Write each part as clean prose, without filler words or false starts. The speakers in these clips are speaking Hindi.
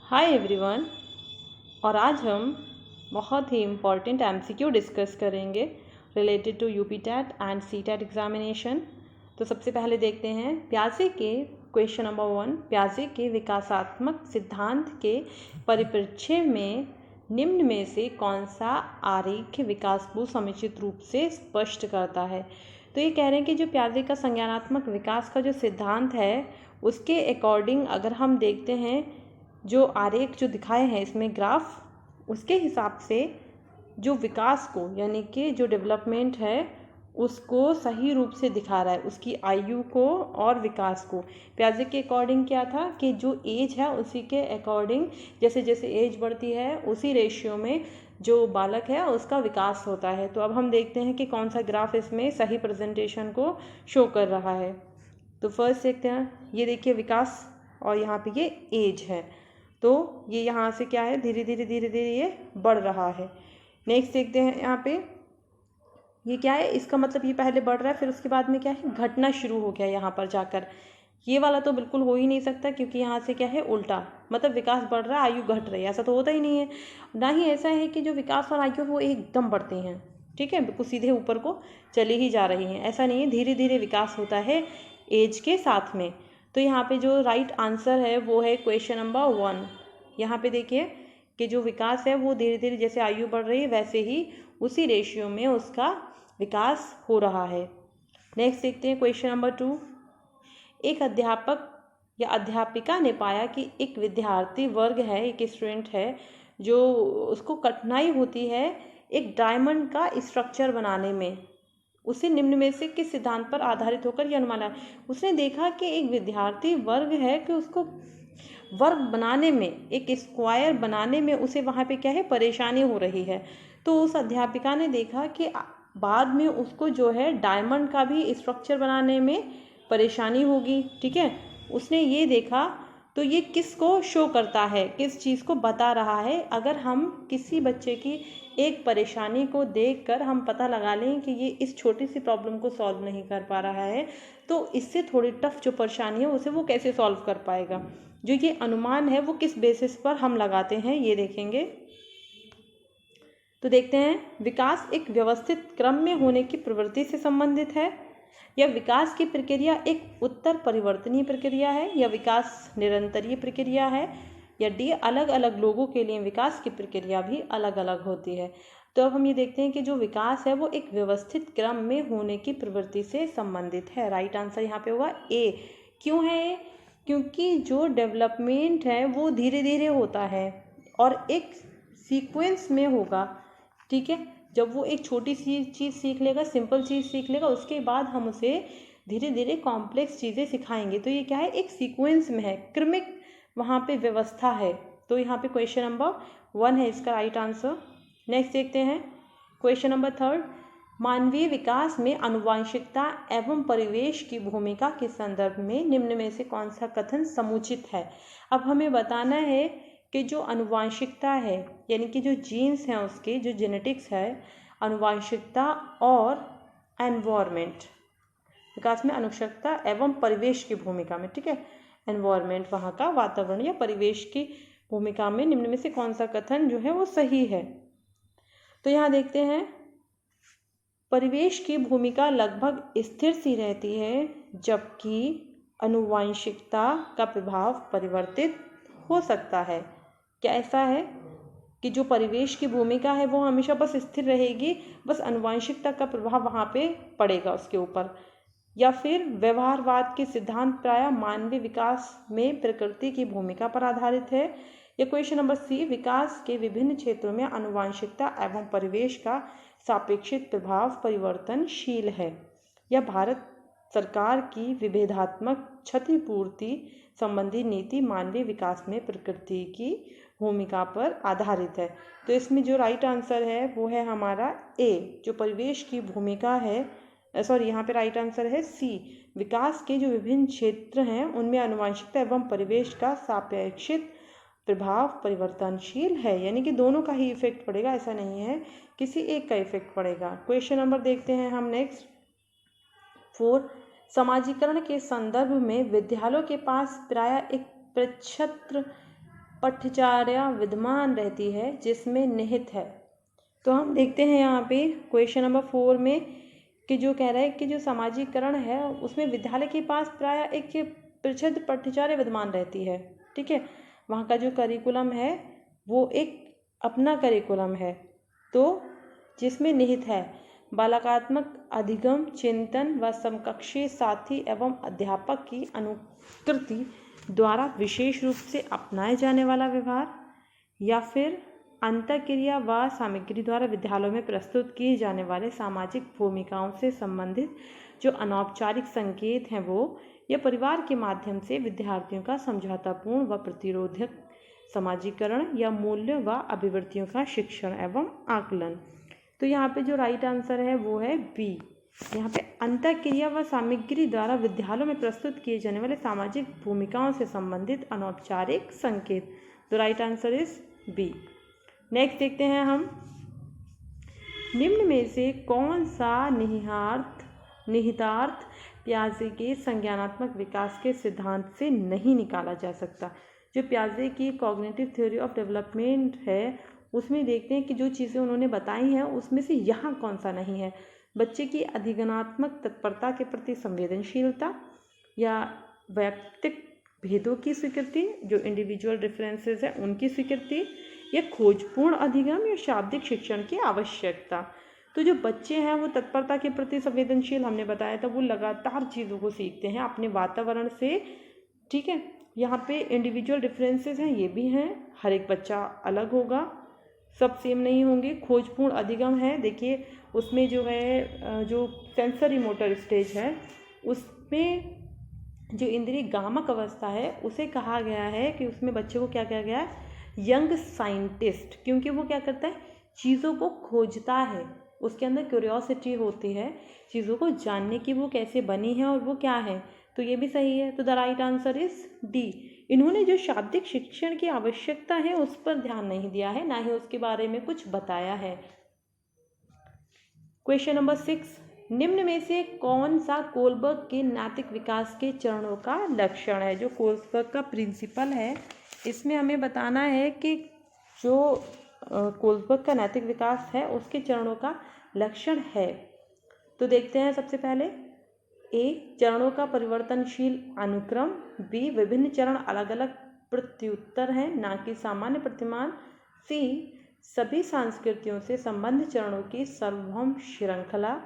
Hi everyone. और आज हम बहुत ही इम्पॉर्टेंट एमसीक्यू डिस्कस करेंगे related to UP TET and C TET examination. तो सबसे पहले देखते हैं प्याजे के क्वेश्चन नंबर 1। प्याजे के विकासात्मक सिद्धांत के परिप्रेक्ष्य में निम्न में से कौन सा आरेख विकास को समुचित रूप से स्पष्ट करता है। तो ये कह रहे हैं कि जो प्याजे का संज्ञानात्मक विकास का जो सिद्धांत है उसके अकॉर्डिंग अगर हम देखते हैं जो आरेख जो दिखाए हैं इसमें ग्राफ, उसके हिसाब से जो विकास को यानी कि जो डेवलपमेंट है उसको सही रूप से दिखा रहा है, उसकी आयु को और विकास को। प्याजे के अकॉर्डिंग क्या था कि जो एज है उसी के अकॉर्डिंग जैसे जैसे एज बढ़ती है उसी रेशियो में जो बालक है उसका विकास होता है। तो अब हम देखते हैं कि कौन सा ग्राफ इसमें सही प्रेजेंटेशन को शो कर रहा है। तो फर्स्ट देखते हैं, ये देखिए विकास और यहाँ पे ये एज है, तो ये यहाँ से क्या है धीरे धीरे ये बढ़ रहा है। नेक्स्ट देखते हैं यहाँ पे ये क्या है, इसका मतलब ये पहले बढ़ रहा है फिर उसके बाद में क्या है घटना शुरू हो गया यहाँ पर जाकर। ये वाला तो बिल्कुल हो ही नहीं सकता क्योंकि यहाँ से क्या है उल्टा, मतलब विकास बढ़ रहा है आयु घट रही है, ऐसा तो होता ही नहीं है। ना ही ऐसा है कि जो विकास और आयु वो एकदम बढ़ते हैं, ठीक है, बिल्कुल सीधे ऊपर को चली ही जा रही हैं, ऐसा नहीं है, धीरे धीरे विकास होता है एज के साथ में। तो यहाँ पे जो राइट आंसर है वो है क्वेश्चन नंबर 1। यहाँ पे देखिए कि जो विकास है वो धीरे धीरे जैसे आयु बढ़ रही है वैसे ही उसी रेशियो में उसका विकास हो रहा है। नेक्स्ट देखते हैं क्वेश्चन नंबर 2। एक अध्यापक या अध्यापिका ने पाया कि एक विद्यार्थी वर्ग है, एक स्टूडेंट है जो उसको कठिनाई होती है एक डायमंड का स्ट्रक्चर बनाने में। उसे निम्न में से किस सिद्धांत पर आधारित होकर यह अनुमान है। उसने देखा कि एक विद्यार्थी वर्ग है कि उसको वर्ग बनाने में, एक स्क्वायर बनाने में उसे वहाँ पे क्या है परेशानी हो रही है। तो उस अध्यापिका ने देखा कि बाद में उसको जो है डायमंड का भी स्ट्रक्चर बनाने में परेशानी होगी, ठीक है। उसने ये देखा, तो ये किसको शो करता है, किस चीज़ को बता रहा है। अगर हम किसी बच्चे की एक परेशानी को देखकर हम पता लगा लें कि ये इस छोटी सी प्रॉब्लम को सॉल्व नहीं कर पा रहा है, तो इससे थोड़ी टफ जो परेशानी है उसे वो कैसे सॉल्व कर पाएगा। जो ये अनुमान है वो किस बेसिस पर हम लगाते हैं ये देखेंगे। तो देखते हैं, विकास एक व्यवस्थित क्रम में होने की प्रवृत्ति से संबंधित है, या विकास की प्रक्रिया एक उत्तर परिवर्तनीय प्रक्रिया है, या विकास निरंतरीय प्रक्रिया है, या डी अलग अलग लोगों के लिए विकास की प्रक्रिया भी अलग अलग होती है। तो अब हम ये देखते हैं कि जो विकास है वो एक व्यवस्थित क्रम में होने की प्रवृत्ति से संबंधित है। राइट आंसर यहाँ पे होगा ए। क्यों है ए? क्योंकि जो डेवलपमेंट है वो धीरे धीरे होता है और एक सीक्वेंस में होगा, ठीक है। जब वो एक छोटी सी चीज़ सीख लेगा, सिंपल चीज़ सीख लेगा, उसके बाद हम उसे धीरे धीरे कॉम्प्लेक्स चीज़ें सिखाएंगे। तो ये क्या है, एक सीक्वेंस में है, क्रमिक वहाँ पे व्यवस्था है। तो यहाँ पे क्वेश्चन नंबर 1 है इसका राइट आंसर। नेक्स्ट देखते हैं क्वेश्चन नंबर 3। मानवीय विकास में आनुवंशिकता एवं परिवेश की भूमिका के संदर्भ में निम्न में से कौन सा कथन समुचित है। अब हमें बताना है कि जो आनुवंशिकता है यानी कि जो जीन्स हैं उसके जो जेनेटिक्स है, आनुवंशिकता और एनवायरमेंट, विकास में आनुवंशिकता एवं परिवेश की भूमिका में, ठीक है, एनवायरमेंट वहाँ का वातावरण या परिवेश की भूमिका में निम्न में से कौन सा कथन जो है वो सही है। तो यहाँ देखते हैं, परिवेश की भूमिका लगभग स्थिर सी रहती है जबकि आनुवंशिकता का प्रभाव परिवर्तित हो सकता है। क्या ऐसा है कि जो परिवेश की भूमिका है वो हमेशा बस स्थिर रहेगी, बस आनुवंशिकता का प्रभाव वहाँ पे पड़ेगा उसके ऊपर, या फिर व्यवहारवाद के सिद्धांत प्रायः मानवीय विकास में प्रकृति की भूमिका पर आधारित है। या क्वेश्चन नंबर सी, विकास के विभिन्न क्षेत्रों में आनुवंशिकता एवं परिवेश का सापेक्षिक प्रभाव परिवर्तनशील है। या भारत सरकार की विभेदात्मक क्षतिपूर्ति संबंधी नीति मानवीय विकास में प्रकृति की भूमिका पर आधारित है। तो इसमें जो राइट आंसर है वो है हमारा ए, जो परिवेश की भूमिका है, सॉरी यहाँ पे राइट आंसर है सी, विकास के जो विभिन्न क्षेत्र हैं उनमें आनुवंशिकता एवं परिवेश का सापेक्षिक प्रभाव परिवर्तनशील है, यानी कि दोनों का ही इफेक्ट पड़ेगा, ऐसा नहीं है किसी एक का इफेक्ट पड़ेगा। क्वेश्चन नंबर देखते हैं हम नेक्स्ट 4। समाजीकरण के संदर्भ में विद्यालयों के पास प्रायः एक प्रच्छत्र पठ्यचर्या विद्यमान रहती है जिसमें निहित है। तो हम देखते हैं यहाँ पे क्वेश्चन नंबर 4 में कि जो कह रहा है कि जो सामाजिकरण है उसमें विद्यालय के पास प्राय एक प्रसिद्ध पठ्यचर्या विद्यमान रहती है। ठीक है, वहाँ का जो करिकुलम है वो एक अपना करिकुलम है, तो जिसमें निहित है बालकात्मक अधिगम, चिंतन व समकक्षीय साथी एवं अध्यापक की अनुकृति द्वारा विशेष रूप से अपनाए जाने वाला व्यवहार, या फिर अंतःक्रिया व सामग्री द्वारा विद्यालयों में प्रस्तुत किए जाने वाले सामाजिक भूमिकाओं से संबंधित जो अनौपचारिक संकेत हैं वो, या परिवार के माध्यम से विद्यार्थियों का समझौतापूर्ण व प्रतिरोधक समाजीकरण या मूल्य व अभिवृत्तियों का शिक्षण एवं आकलन। तो यहाँ पे जो राइट आंसर है वो है बी। यहाँ पे अंतःक्रिया व सामग्री द्वारा विद्यालयों में प्रस्तुत किए जाने वाले सामाजिक भूमिकाओं से संबंधित अनौपचारिक संकेत। तो right answer is B. Next देखते हैं हम, निम्न में से कौन सा निहितार्थ पियाजे के संज्ञानात्मक विकास के सिद्धांत से नहीं निकाला जा सकता। जो पियाजे की कॉग्निटिव थ्योरी ऑफ डेवलपमेंट है उसमें देखते हैं कि जो चीज़ें उन्होंने बताई हैं उसमें से यहाँ कौन सा नहीं है। बच्चे की अधिगमात्मक तत्परता के प्रति संवेदनशीलता, या वैयक्तिक भेदों की स्वीकृति, जो इंडिविजुअल डिफरेंसेस हैं उनकी स्वीकृति, या खोजपूर्ण अधिगम या शाब्दिक शिक्षण की आवश्यकता। तो जो बच्चे हैं वो तत्परता के प्रति संवेदनशील, हमने बताया था, वो लगातार चीज़ों को सीखते हैं अपने वातावरण से। ठीक है, यहाँ पे इंडिविजुअल डिफरेंसेस हैं, ये भी हैं, हर एक बच्चा अलग होगा, सब सेम नहीं होंगे। खोजपूर्ण अधिगम है, देखिए उसमें जो है जो सेंसरी मोटर स्टेज है उसमें जो इंद्रिय गामक अवस्था है उसे कहा गया है कि उसमें बच्चे को क्या कहा गया है, यंग साइंटिस्ट, क्योंकि वो क्या करता है, चीज़ों को खोजता है, उसके अंदर क्यूरियोसिटी होती है चीज़ों को जानने की, वो कैसे बनी है और वो क्या है। तो ये भी सही है। तो the right answer is D. इन्होंने जो शाब्दिक शिक्षण की आवश्यकता है उस पर ध्यान नहीं दिया है, ना ही उसके बारे में कुछ बताया है। क्वेश्चन नंबर 6, निम्न में से कौन सा कोलबर्ग के नैतिक विकास के चरणों का लक्षण है। जो कोलबर्ग का प्रिंसिपल है इसमें हमें बताना है कि जो कोलबर्ग का नैतिक विकास है उसके चरणों का लक्षण है। तो देखते हैं, सबसे पहले ए, चरणों का परिवर्तनशील अनुक्रम, बी, विभिन्न चरण अलग अलग प्रत्युत्तर हैं ना कि सामान्य प्रतिमान, सी, सभी संस्कृतियों से संबंध चरणों की सार्वभौम श्रृंखला,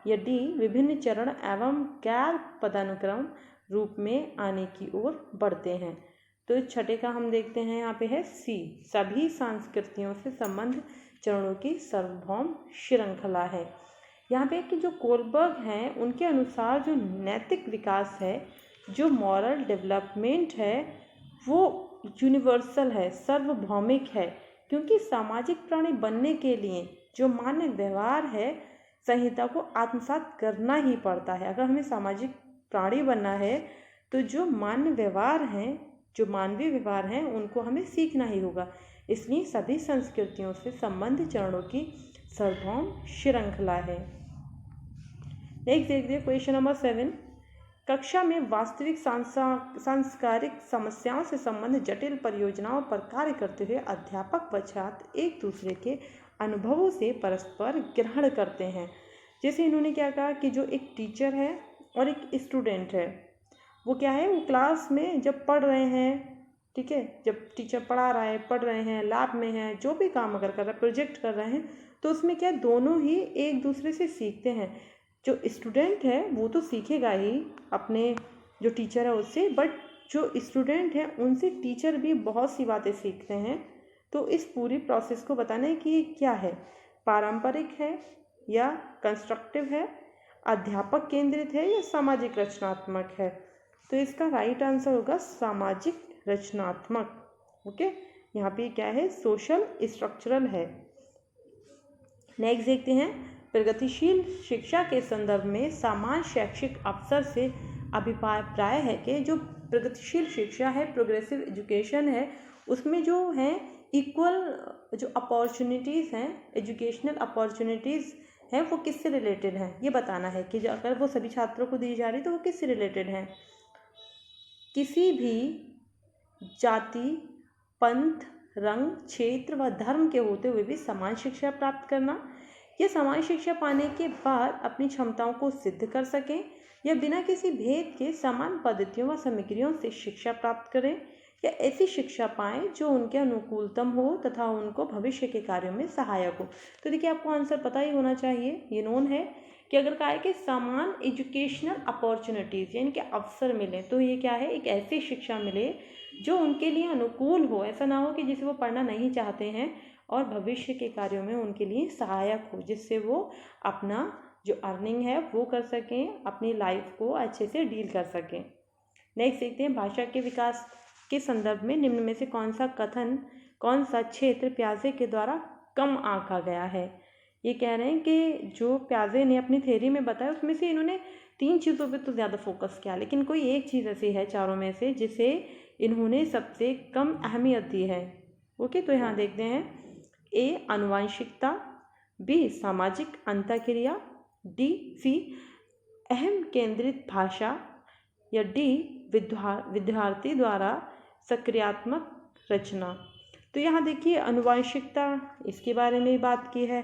या डी, विभिन्न चरण एवं गैर पदानुक्रम रूप में आने की ओर बढ़ते हैं। तो छठे का हम देखते हैं, यहाँ पे है सी, सभी संस्कृतियों से संबंध चरणों की सार्वभौम श्रृंखला है। यहाँ पे कि जो कोलबर्ग हैं उनके अनुसार जो नैतिक विकास है, जो मॉरल डेवलपमेंट है, वो यूनिवर्सल है, सार्वभौमिक है, क्योंकि सामाजिक प्राणी बनने के लिए जो मानव व्यवहार है संहिता को आत्मसात करना ही पड़ता है। अगर हमें सामाजिक प्राणी बनना है तो जो मानव व्यवहार हैं, जो मानवीय व्यवहार हैं, उनको हमें सीखना ही होगा। इसलिए सभी संस्कृतियों से संबंध चरणों की सार्वभौम श्रृंखला है। नेक्स्ट देखिए क्वेश्चन नंबर 7, कक्षा में वास्तविक सांस्कारिक समस्याओं से संबंधित जटिल परियोजनाओं पर कार्य करते हुए अध्यापक व छात्र एक दूसरे के अनुभवों से परस्पर ग्रहण करते हैं। जैसे इन्होंने क्या कहा कि जो एक टीचर है और एक स्टूडेंट है, वो क्या है, वो क्लास में जब पढ़ रहे हैं, ठीक है, जब टीचर पढ़ा रहा है, पढ़ रहे हैं, लैब में हैं, जो भी काम अगर कर रहे हैं, प्रोजेक्ट कर रहे हैं, तो उसमें क्या दोनों ही एक दूसरे से सीखते हैं। जो स्टूडेंट है वो तो सीखेगा ही अपने जो टीचर है उससे, बट जो स्टूडेंट है उनसे टीचर भी बहुत सी बातें सीखते हैं। तो इस पूरी प्रोसेस को बताना है कि ये क्या है, पारंपरिक है या कंस्ट्रक्टिव है, अध्यापक केंद्रित है या सामाजिक रचनात्मक है। तो इसका राइट आंसर होगा सामाजिक रचनात्मक। ओके, यहाँ पे क्या है, सोशल स्ट्रक्चरल है। नेक्स्ट देखते हैं, प्रगतिशील शिक्षा के संदर्भ में समान शैक्षिक अवसर से अभिप्राय है कि जो प्रगतिशील शिक्षा है, प्रोग्रेसिव एजुकेशन है, उसमें जो है इक्वल जो अपॉर्चुनिटीज़ हैं, एजुकेशनल अपॉर्चुनिटीज़ हैं, वो किससे रिलेटेड हैं, ये बताना है कि अगर वो सभी छात्रों को दी जा रही तो वो किससे रिलेटेड हैं। किसी भी जाति, पंथ, रंग, क्षेत्र व धर्म के होते हुए भी समान शिक्षा प्राप्त करना, या समान शिक्षा पाने के बाद अपनी क्षमताओं को सिद्ध कर सकें, या बिना किसी भेद के समान पद्धतियों व सामग्रियों से शिक्षा प्राप्त करें, या ऐसी शिक्षा पाएं जो उनके अनुकूलतम हो तथा उनको भविष्य के कार्यों में सहायक हो। तो देखिए आपको आंसर पता ही होना चाहिए, ये नोन है कि अगर कहा है कि समान एजुकेशनल अपॉर्चुनिटीज़ यानी कि अवसर मिले, तो ये क्या है, एक ऐसी शिक्षा मिले जो उनके लिए अनुकूल हो, ऐसा ना हो कि जिसे वो पढ़ना नहीं चाहते हैं, और भविष्य के कार्यों में उनके लिए सहायक हो, जिससे वो अपना जो अर्निंग है वो कर सकें, अपनी लाइफ को अच्छे से डील कर सकें। नेक्स्ट देखते हैं, भाषा के विकास के संदर्भ में निम्न में से कौन सा क्षेत्र प्याजे के द्वारा कम आंका गया है। ये कह रहे हैं कि जो प्याजे ने अपनी थ्योरी में बताया उसमें से इन्होंने 3 चीज़ों पे तो ज़्यादा फोकस किया, लेकिन कोई एक चीज़ ऐसी है चारों में से जिसे इन्होंने सबसे कम अहमियत दी है। ओके, तो यहाँ देखते हैं, ए आनुवंशिकता, बी सामाजिक अंतःक्रिया, सी अहम केंद्रित भाषा, या डी विद्यार्थी द्वारा सक्रियात्मक रचना। तो यहाँ देखिए आनुवंशिकता, इसके बारे में बात की है,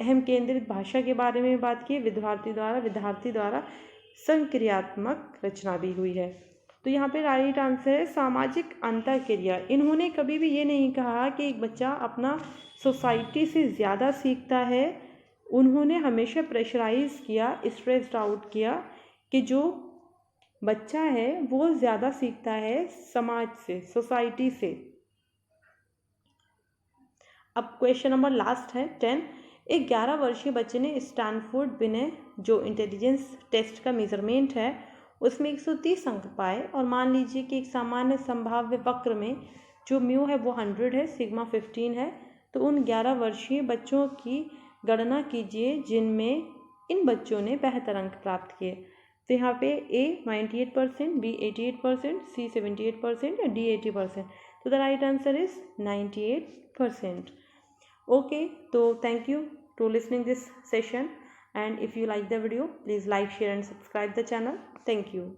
अहम केंद्रित भाषा के बारे में बात की है, विद्यार्थी द्वारा सक्रियात्मक रचना भी हुई है। तो यहाँ पे राइट आंसर है सामाजिक अंतःक्रिया। इन्होंने कभी भी ये नहीं कहा कि एक बच्चा अपना सोसाइटी से ज़्यादा सीखता है, उन्होंने हमेशा प्रेशराइज किया, स्ट्रेस्ड आउट किया कि जो बच्चा है वो ज़्यादा सीखता है समाज से, सोसाइटी से। अब क्वेश्चन नंबर लास्ट है 10। एक 11 वर्षीय बच्चे ने स्टैनफोर्ड विनय जो इंटेलिजेंस टेस्ट का मेजरमेंट है उसमें 130 अंक पाए, और मान लीजिए कि एक सामान्य संभाव्य वक्र में जो म्यू है वो 100 है, सिग्मा 15 है। तो उन 11 वर्षीय बच्चों की गणना कीजिए जिनमें इन बच्चों ने बेहतर अंक प्राप्त किए। तो यहाँ पे ए 98%, बी 88%, सी 78% या डी 80%। तो the right answer is 98%. Okay, so thank you to listening this session, and if you like the video, please like, share and subscribe the channel. Thank you.